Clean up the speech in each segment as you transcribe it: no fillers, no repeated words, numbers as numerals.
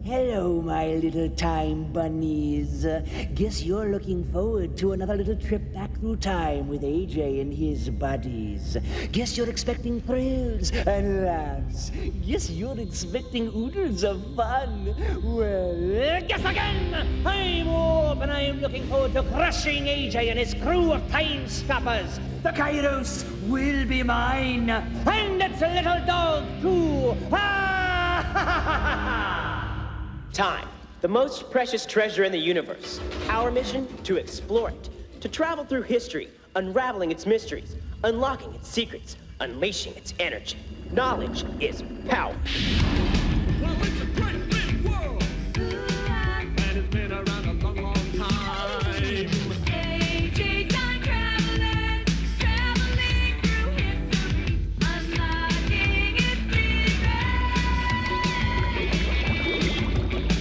Hello, my little time bunnies. Guess you're looking forward to another little trip back through time with AJ and his buddies. Guess you're expecting thrills and laughs. Guess you're expecting oodles of fun. Well, guess again! I'm Warp, and I'm looking forward to crushing AJ and his crew of time stoppers. The Kyros will be mine, and its little dog, too. Ha ha ha ha! Time, the most precious treasure in the universe. Our mission, to explore it, to travel through history, unraveling its mysteries, unlocking its secrets, unleashing its energy. Knowledge is power. Well, it's a great big world, and it's been around a long, long time. AJ time travelers, traveling through history, unlocking its secrets.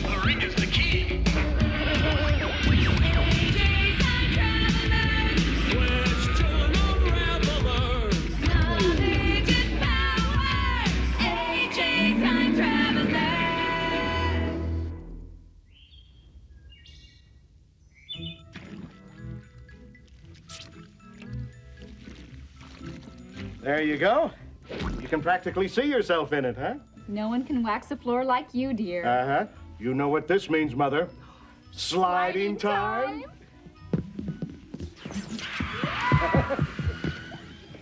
The ring is the key. AJ time travelers, Question unraveler. knowledge is power. AJ time travelers. There you go. You can practically see yourself in it, huh? No one can wax a floor like you, dear. Uh-huh. You know what this means, Mother. Sliding time.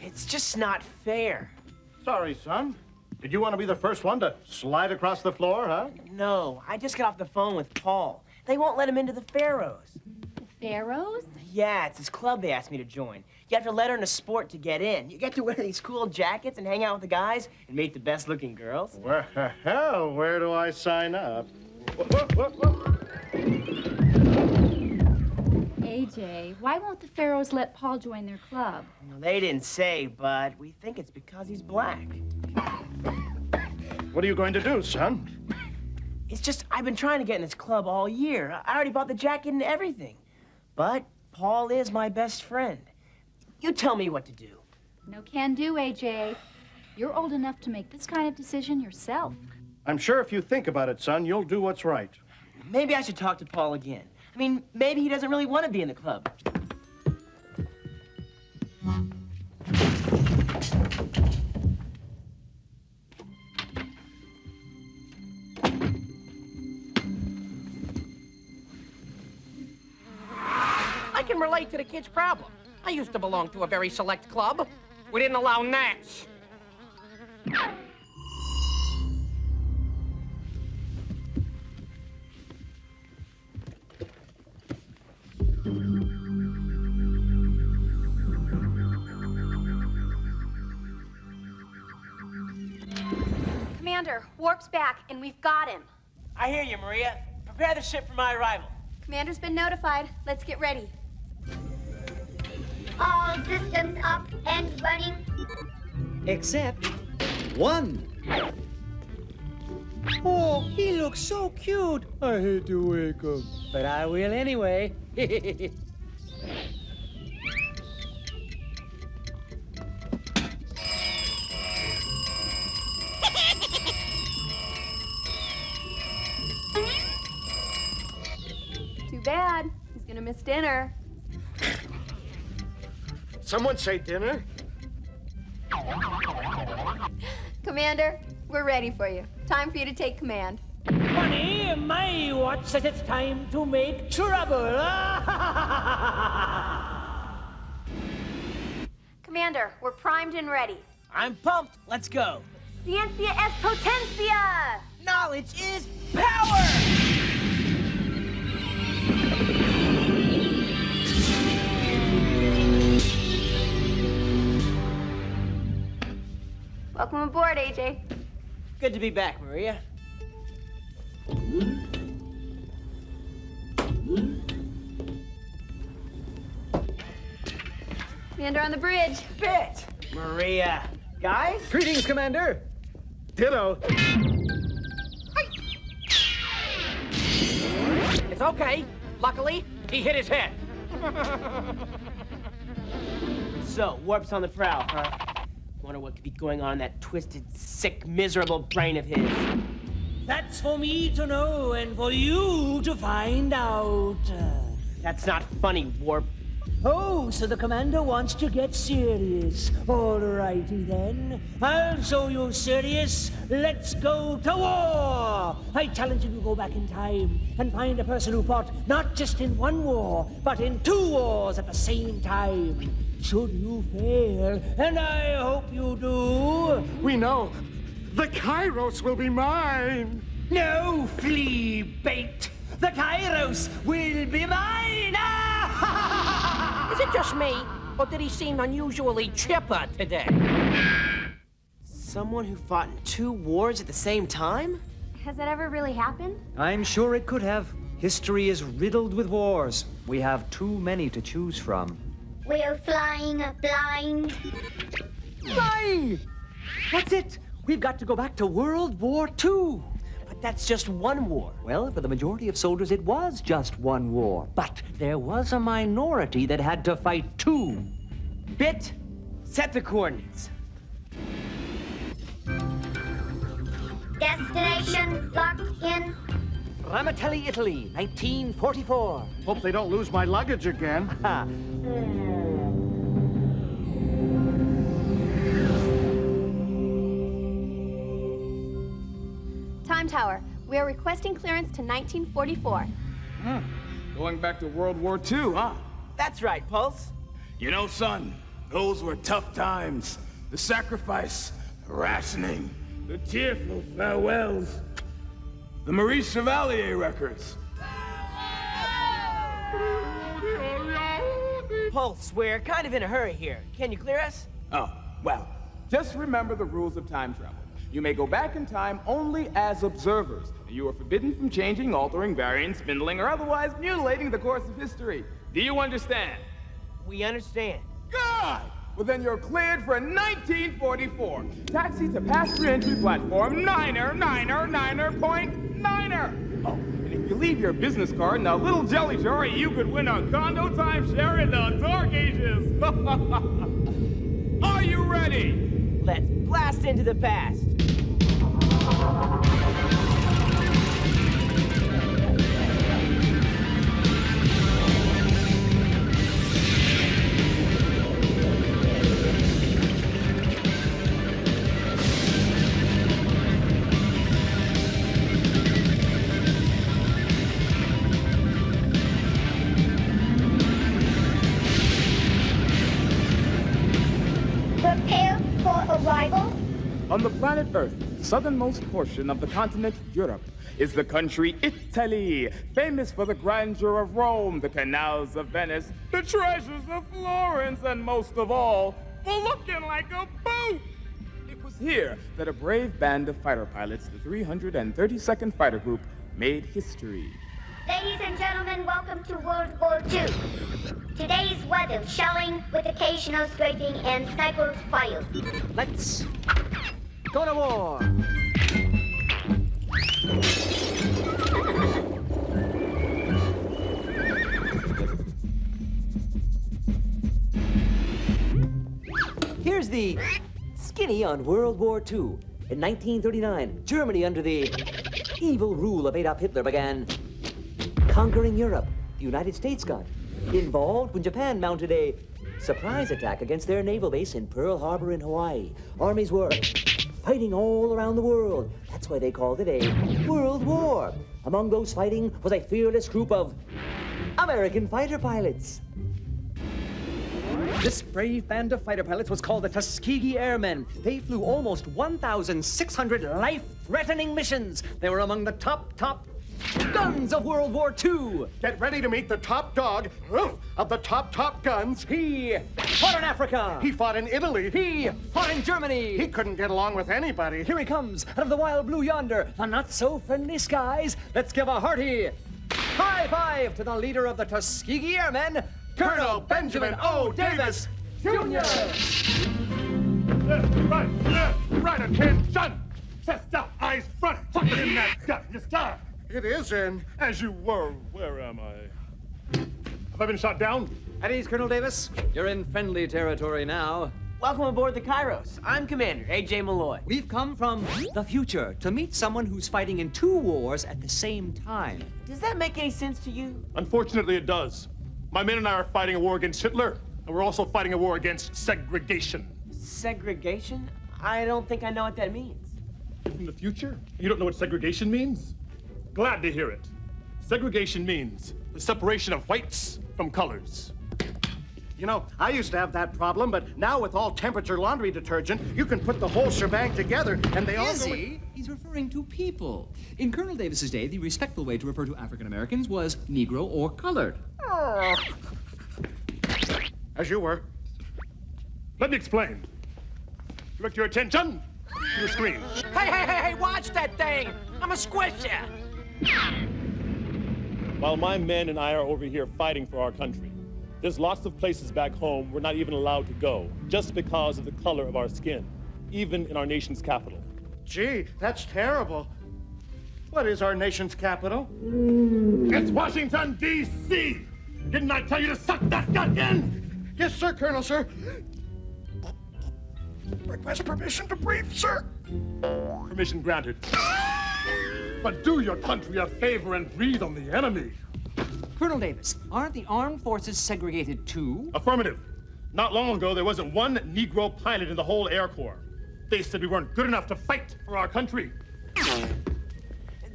It's just not fair. Sorry, son. Did you want to be the first one to slide across the floor, huh? No, I just got off the phone with Paul. They won't let him into the Pharaohs. The Pharaohs? Yeah, it's this club they asked me to join. You have to let her in a sport to get in. You get to wear these cool jackets and hang out with the guys and meet the best-looking girls. Well, where do I sign up? AJ, why won't the Pharaohs let Paul join their club? Well, they didn't say, but we think it's because he's black. What are you going to do, son? It's just, I've been trying to get in this club all year. I already bought the jacket and everything. But Paul is my best friend. You tell me what to do. No can do, AJ. You're old enough to make this kind of decision yourself. I'm sure if you think about it, son, you'll do what's right. Maybe I should talk to Paul again. I mean, maybe he doesn't really want to be in the club. I can relate to the kid's problem. I used to belong to a very select club. We didn't allow gnats. Commander, Warp's back, and we've got him. I hear you, Maria. Prepare the ship for my arrival. Commander's been notified. Let's get ready. All systems up and running. Except one. Oh, he looks so cute. I hate to wake him, but I will anyway. Too bad. He's gonna miss dinner. Someone say dinner? Commander, we're ready for you. Time for you to take command. Funny, my watch says it's time to make trouble. Commander, we're primed and ready. I'm pumped. Let's go. Ciencia es potencia! Knowledge is power! Welcome aboard, AJ. Good to be back, Maria. Commander on the bridge. Bit! Maria. Guys? Greetings, Commander. Ditto. It's okay. Luckily, he hit his head. So, Warp's on the prowl, huh? Wonder what could be going on in that twisted, sick, miserable brain of his. That's for me to know and for you to find out. That's not funny, Warp. Oh, so the commander wants to get serious. All righty then. I'll show you serious. Let's go to war. I challenge you to go back in time and find a person who fought not just in one war, but in 2 wars at the same time. Should you fail, and I hope you do. We know. The Kyros will be mine. No, flea bait. The Kyros will be mine. Is it just me, or did he seem unusually chipper today? Someone who fought in 2 wars at the same time? Has that ever really happened? I'm sure it could have. History is riddled with wars. We have too many to choose from. We're flying blind. Flying! That's it. We've got to go back to World War II. But that's just 1 war. Well, for the majority of soldiers, it was just 1 war. But there was a minority that had to fight 2. Bit, set the coordinates. Destination locked in. Ramatelli, Italy, 1944. Hope they don't lose my luggage again. Ha. Time Tower. We are requesting clearance to 1944. Going back to World War II, huh? That's right, Pulse. You know, son, those were tough times. The sacrifice, the rationing, the tearful farewells. The Maurice Chevalier records. Pulse, we're kind of in a hurry here. Can you clear us? Oh, well, just remember the rules of time travel. You may go back in time only as observers, and you are forbidden from changing, altering, varying, spindling, or otherwise mutilating the course of history. Do you understand? We understand. Good! Well, then you're cleared for 1944. Taxi to passenger entry platform 9er. Oh, and if you leave your business card in a little jelly jar, you could win a condo timeshare in the Dark Ages. Are you ready? Let's blast into the past. Prepare for arrival. On the planet Earth, southernmost portion of the continent Europe, is the country Italy, famous for the grandeur of Rome, the canals of Venice, the treasures of Florence, and most of all, for looking like a boot. It was here that a brave band of fighter pilots, the 332nd Fighter Group, made history. Ladies and gentlemen, welcome to World War II. Today's weather, shelling with occasional scraping and sniper fire. Let's go to war. Here's the skinny on World War II. In 1939, Germany, under the evil rule of Adolf Hitler, began conquering Europe. The United States got involved when Japan mounted a surprise attack against their naval base in Pearl Harbor in Hawaii. Armies were fighting all around the world. That's why they called it a world war. Among those fighting was a fearless group of American fighter pilots. This brave band of fighter pilots was called the Tuskegee Airmen. They flew almost 1,600 life-threatening missions. They were among the top guns of World War II. Get ready to meet the top dog of the top guns. He fought in Africa. He fought in Italy. He fought in Germany. He couldn't get along with anybody. Here he comes, out of the wild blue yonder, the not-so-friendly skies. Let's give a hearty high five to the leader of the Tuskegee Airmen, Colonel Benjamin O. Davis, Jr. Right, attention! Chest out, eyes front, fuck it in that gun, you start. It is in. As you were. Where am I? Have I been shot down? At ease, Colonel Davis. You're in friendly territory now. Welcome aboard the Kyros. I'm Commander AJ Malloy. We've come from the future to meet someone who's fighting in 2 wars at the same time. Does that make any sense to you? Unfortunately, it does. My men and I are fighting a war against Hitler, and we're also fighting a war against segregation. Segregation? I don't think I know what that means. You're from the future? You don't know what segregation means? Glad to hear it. Segregation means the separation of whites from colors. You know, I used to have that problem, but now with all temperature laundry detergent, you can put the whole shebang together, and they all Is go he? He's referring to people. In Colonel Davis's day, the respectful way to refer to African Americans was Negro or colored. As you were. Let me explain. Direct your attention to the screen. Hey, watch that thing! I'ma squish ya! While my men and I are over here fighting for our country, there's lots of places back home we're not even allowed to go just because of the color of our skin, even in our nation's capital. Gee, that's terrible. What is our nation's capital? It's Washington, D.C. Didn't I tell you to suck that gut in? Yes, sir, Colonel, sir. Request permission to breathe, sir. Permission granted. But do your country a favor and breathe on the enemy. Colonel Davis, aren't the armed forces segregated too? Affirmative. Not long ago, there wasn't one Negro pilot in the whole Air Corps. They said we weren't good enough to fight for our country.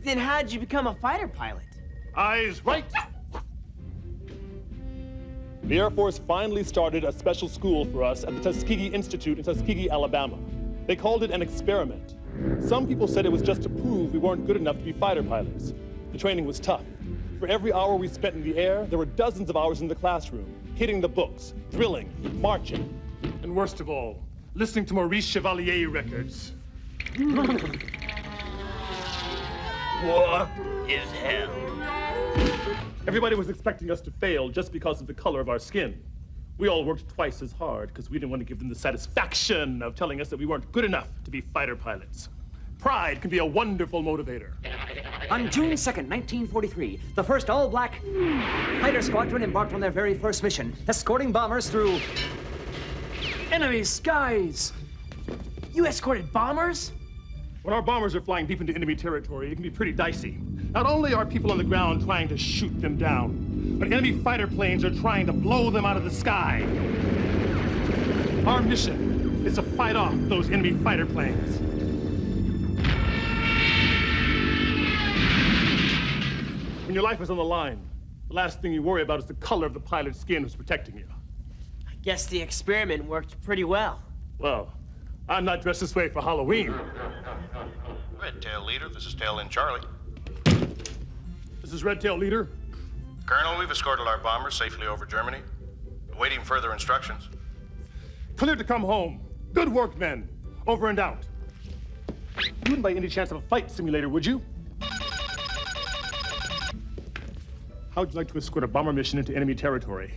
Then how'd you become a fighter pilot? Eyes right. The Air Force finally started a special school for us at the Tuskegee Institute in Tuskegee, Alabama. They called it an experiment. Some people said it was just to prove we weren't good enough to be fighter pilots. The training was tough. For every hour we spent in the air, there were dozens of hours in the classroom, hitting the books, drilling, marching, and worst of all, listening to Maurice Chevalier records. War is hell. Everybody was expecting us to fail just because of the color of our skin. We all worked twice as hard because we didn't want to give them the satisfaction of telling us that we weren't good enough to be fighter pilots. Pride can be a wonderful motivator. On June 2nd, 1943, the first all-black fighter squadron embarked on their very first mission, escorting bombers through enemy skies. You escorted bombers? When our bombers are flying deep into enemy territory, it can be pretty dicey. Not only are people on the ground trying to shoot them down, but enemy fighter planes are trying to blow them out of the sky. Our mission is to fight off those enemy fighter planes. When your life is on the line, the last thing you worry about is the color of the pilot's skin who's protecting you. I guess the experiment worked pretty well. Well, I'm not dressed this way for Halloween. Red Tail Leader, this is Tail in Charlie. This is Red Tail Leader. Colonel, we've escorted our bombers safely over Germany. Awaiting further instructions. Cleared to come home. Good work, men. Over and out. You wouldn't by any chance have a fight simulator, would you? How would you like to escort a bomber mission into enemy territory?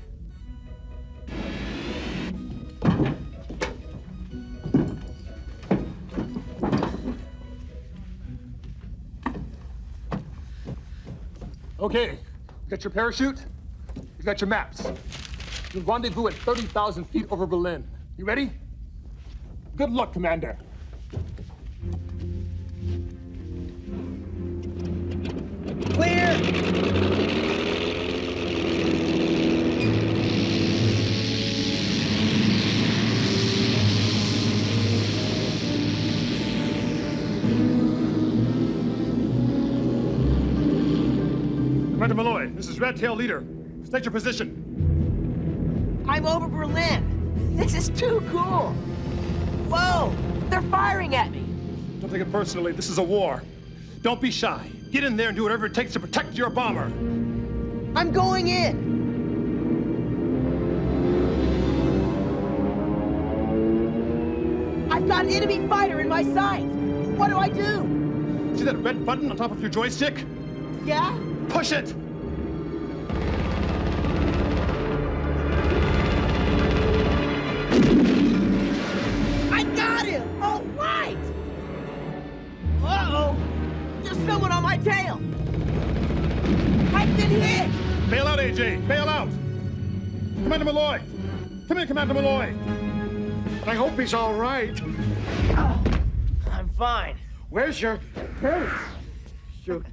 Okay, you got your parachute, you got your maps. You'll rendezvous at 30,000 feet over Berlin. You ready? Good luck, Commander. Clear! Commander Malloy, this is Red Tail Leader. State your position. I'm over Berlin. This is too cool. Whoa, they're firing at me. Don't take it personally. This is a war. Don't be shy. Get in there and do whatever it takes to protect your bomber. I'm going in. I've got an enemy fighter in my sights. What do I do? See that red button on top of your joystick? Yeah? Push it! I got him! All right! Uh-oh! There's someone on my tail! I've been hit! Bail out, AJ! Bail out! Commander Malloy! Come in, Commander Malloy! I hope he's all right. I'm fine. Where's your parachute?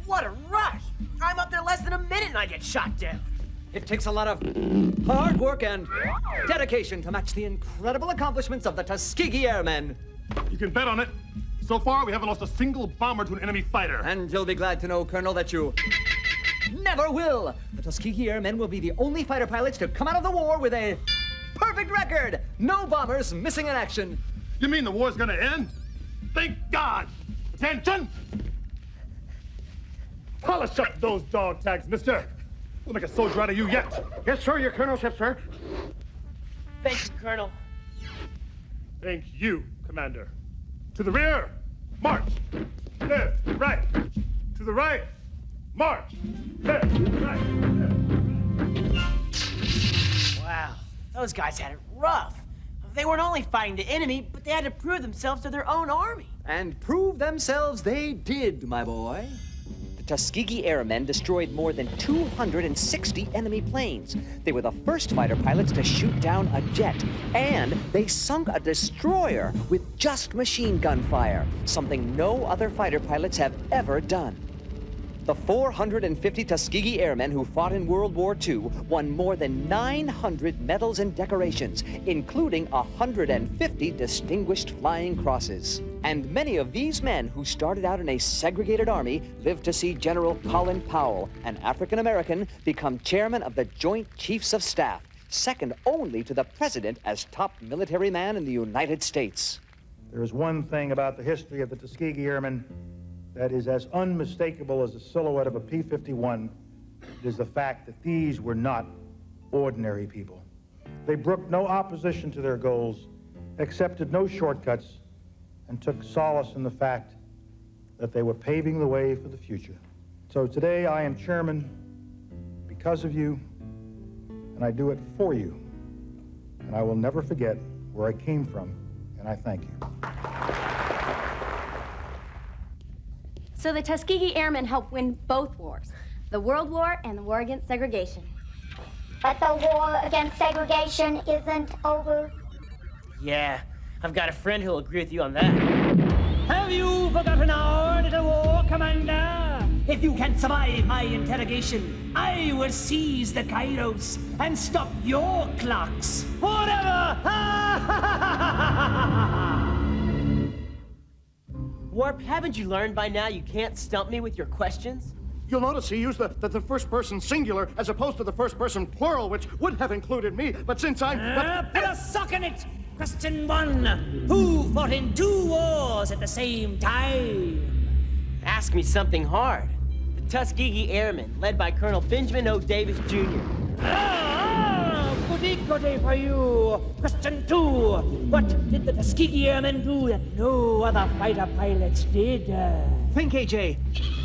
What a rush! I'm up there less than a minute and I get shot down. It takes a lot of hard work and dedication to match the incredible accomplishments of the Tuskegee Airmen. You can bet on it. So far, we haven't lost a single bomber to an enemy fighter. And you'll be glad to know, Colonel, that you never will. The Tuskegee Airmen will be the only fighter pilots to come out of the war with a perfect record. No bombers missing in action. You mean the war's gonna end? Thank God! Attention! Polish up those dog tags, mister. We'll make a soldier out of you yet. Yes, sir, your colonelship, sir. Thank you, Colonel. Thank you, Commander. To the rear, march. Left, right. To the right, march. Left, right. Wow, those guys had it rough. They weren't only fighting the enemy, but they had to prove themselves to their own army. And prove themselves they did, my boy. The Tuskegee Airmen destroyed more than 260 enemy planes. They were the first fighter pilots to shoot down a jet. And they sunk a destroyer with just machine gun fire, something no other fighter pilots have ever done. The 450 Tuskegee Airmen who fought in World War II won more than 900 medals and decorations, including 150 Distinguished Flying Crosses. And many of these men who started out in a segregated army lived to see General Colin Powell, an African-American, become chairman of the Joint Chiefs of Staff, second only to the president as top military man in the United States. There is one thing about the history of the Tuskegee Airmen that is as unmistakable as the silhouette of a P-51. It is the fact that these were not ordinary people. They brooked no opposition to their goals, accepted no shortcuts, and took solace in the fact that they were paving the way for the future. So today I am chairman because of you, and I do it for you. And I will never forget where I came from, and I thank you. So the Tuskegee Airmen helped win both wars, the World War and the war against segregation. But the war against segregation isn't over. Yeah, I've got a friend who'll agree with you on that. Have you forgotten our little war, Commander? If you can survive my interrogation, I will seize the Kyros and stop your clocks forever! Warp, haven't you learned by now you can't stump me with your questions? You'll notice he used the first person singular as opposed to the first person plural, which would have included me, but since I'm... Put a sock in it! Question 1. Who fought in 2 wars at the same time? Ask me something hard. The Tuskegee Airmen, led by Colonel Benjamin O. Davis, Jr. Goody for you. Question 2. What did the Tuskegee Airmen do that no other fighter pilots did? Think, AJ.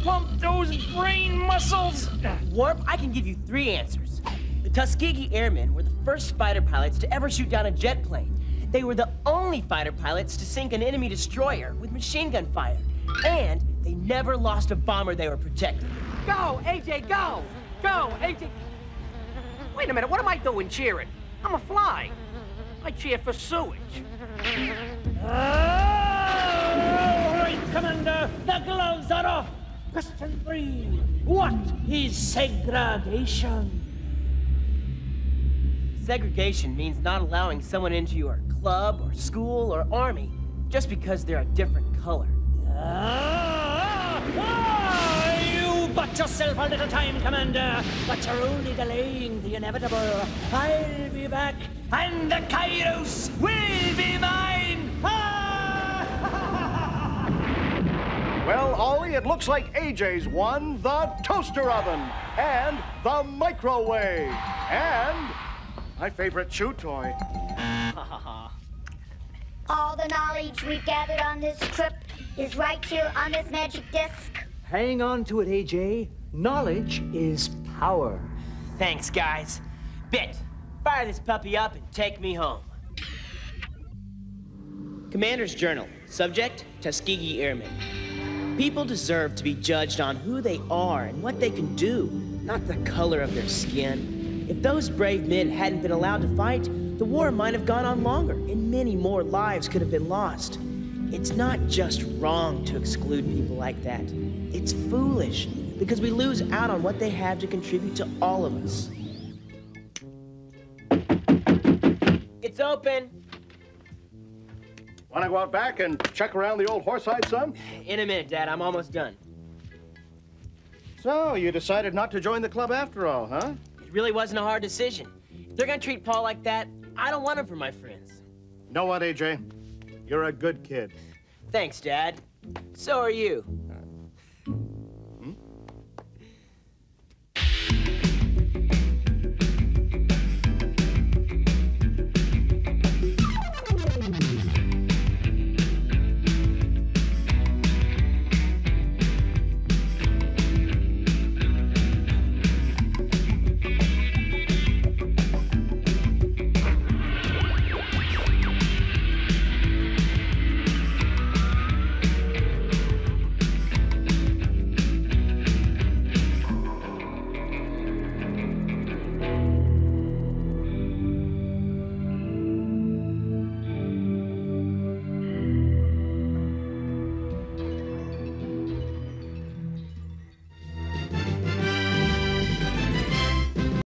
Pump those brain muscles! Warp, I can give you 3 answers. The Tuskegee Airmen were the first fighter pilots to ever shoot down a jet plane. They were the only fighter pilots to sink an enemy destroyer with machine gun fire. And they never lost a bomber they were protecting. Go, AJ, go! Go, AJ! Wait a minute, what am I doing cheering? I'm a fly. I cheer for sewage. All right, Commander, the gloves are off. Question 3. What is segregation? Segregation means not allowing someone into your club or school or army just because they're a different color. You bought yourself a little time, Commander, but you're only delaying the inevitable. I'll be back, and the Kyros will be mine! Well, Ollie, it looks like AJ's won the toaster oven and the microwave and my favorite chew toy. All the knowledge we've gathered on this trip is right here on this magic disc. Hang on to it, AJ. Knowledge is power. Thanks, guys. Bit, fire this puppy up and take me home. Commander's Journal. Subject, Tuskegee Airmen. People deserve to be judged on who they are and what they can do, not the color of their skin. If those brave men hadn't been allowed to fight, the war might have gone on longer, and many more lives could have been lost. It's not just wrong to exclude people like that. It's foolish, because we lose out on what they have to contribute to all of us. It's open. Want to go out back and check around the old horsehide some? In a minute, Dad. I'm almost done. So, you decided not to join the club after all, huh? It really wasn't a hard decision. If they're gonna treat Paul like that, I don't want him for my friends. Know what, AJ? You're a good kid. Thanks, Dad. So are you.